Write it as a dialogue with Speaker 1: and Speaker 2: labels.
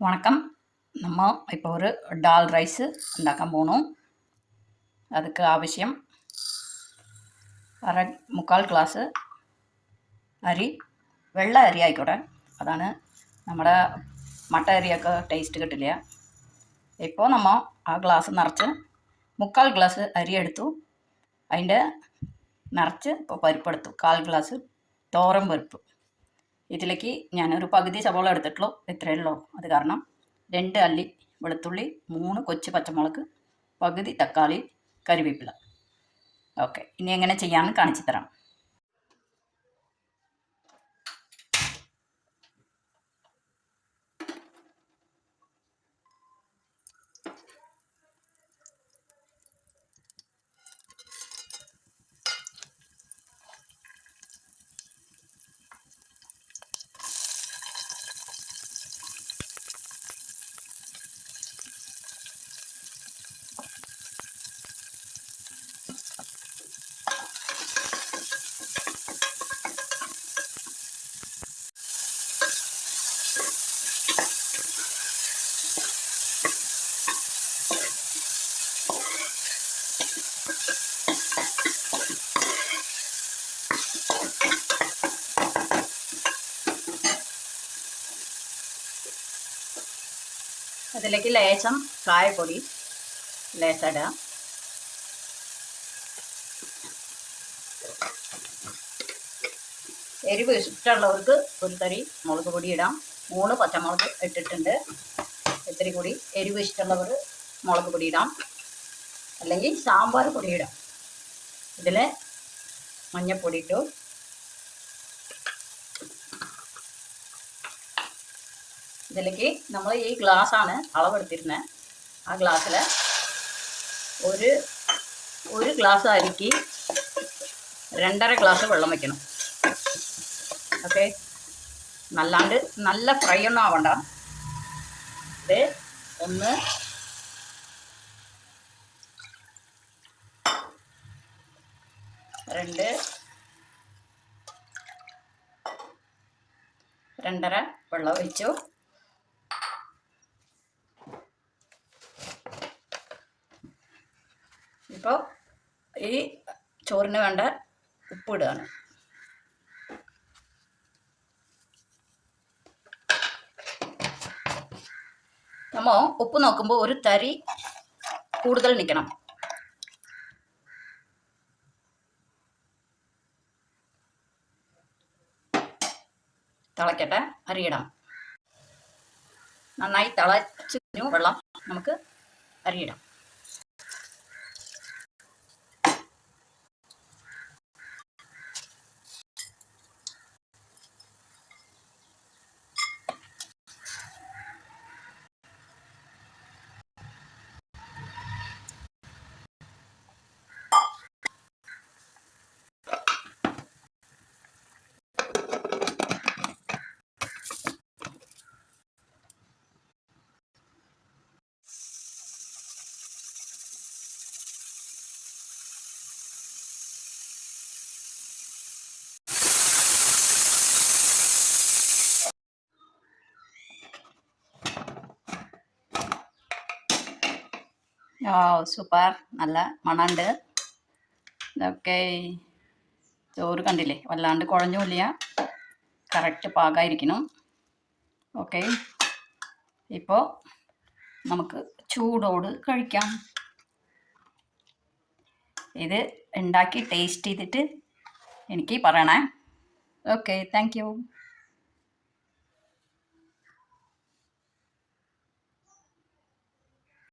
Speaker 1: வணக்கம். நம்ம இப்போ ஒரு டால் ரைஸு ഉണ്ടാക്കാൻ പോണു. அதுக்கு ആവശ്യം മുക്കാൽ ഗ്ലാസ് അരി. വെള്ള അരി ആയിക്കോട്ടെ, അതാണ് നമ്മുടെ മട്ട അരിയൊക്കെ ടേസ്റ്റ് കിട്ടില്ല. ഇപ്പോൾ നമ്മൾ ആ ഗ്ലാസ് നിറച്ച് മുക്കാൽ ഗ്ലാസ് അരി എടുത്തു. അതിൻ്റെ നിറച്ച് ഇപ്പോൾ പരിപ്പെടുത്തു. 1/4 ഗ്ലാസ് തോരൻ പരിപ്പ്. ഇതിലേക്ക് ഞാനൊരു പകുതി സവോള എടുത്തിട്ടുള്ളൂ, ഇത്രയേ ഉള്ളൂ. അത് കാരണം 2 അല്ലി വെളുത്തുള്ളി, 3 കൊച്ചു പച്ചമുളക്, പകുതി തക്കാളി, കരിവേപ്പില. ഓക്കെ, ഇനി എങ്ങനെ ചെയ്യാമെന്ന് കാണിച്ചു തരാം. അതിലേക്ക് ലേശം കായപ്പൊടി ലേശം ഇടാം. എരിവ് ഇഷ്ടമുള്ളവർക്ക് ഒരു തരി മുളക് പൊടി ഇടാം. 3 പച്ചമുളക് ഇട്ടിട്ടുണ്ട്. ഇത്തിരി കൂടി എരിവ് ഇഷ്ടമുള്ളവർ മുളക് പൊടി ഇടാം, അല്ലെങ്കിൽ സാമ്പാർ പൊടി ഇടാം. ഇതിൽ മഞ്ഞൾപ്പൊടി ഇട്ടു. ഇതിലേക്ക് നമ്മൾ ഈ ഗ്ലാസ്സാണ് അളവെടുത്തിരുന്നത്. ആ ഗ്ലാസ്സിൽ ഒരു ഗ്ലാസ് അരിക്ക് 2.5 ഗ്ലാസ് വെള്ളം വയ്ക്കണം. ഓക്കെ, നല്ല ഫ്രൈ ഒന്നും ആവണ്ട. ഇത് 1 2 2.5 വെള്ളം ഒഴിച്ചു. ഇപ്പോൾ ഈ ചോറിന് വേണ്ട ഉപ്പ് ഇടുകയാണ്. നമ്മൾ ഉപ്പ് നോക്കുമ്പോൾ ഒരു തരി കൂടുതൽ നിൽക്കണം. തിളയ്ക്കട്ടെ, അരിയിടാം. നന്നായി തിളച്ചു വെള്ളം നമുക്ക് അരിയിടാം. സൂപ്പർ, നല്ല മണമുണ്ട്. ഇതൊക്കെ ചോറ് കണ്ടില്ലേ, വല്ലാണ്ട് കുഴഞ്ഞുമില്ല, കറക്റ്റ് പാകമായിരിക്കണം. ഓക്കെ, ഇപ്പോൾ നമുക്ക് ചൂടോട് കഴിക്കാം. ഇത് ഉണ്ടാക്കി ടേസ്റ്റ് ചെയ്തിട്ട് എനിക്ക് പറയണേ. Okay, thank you.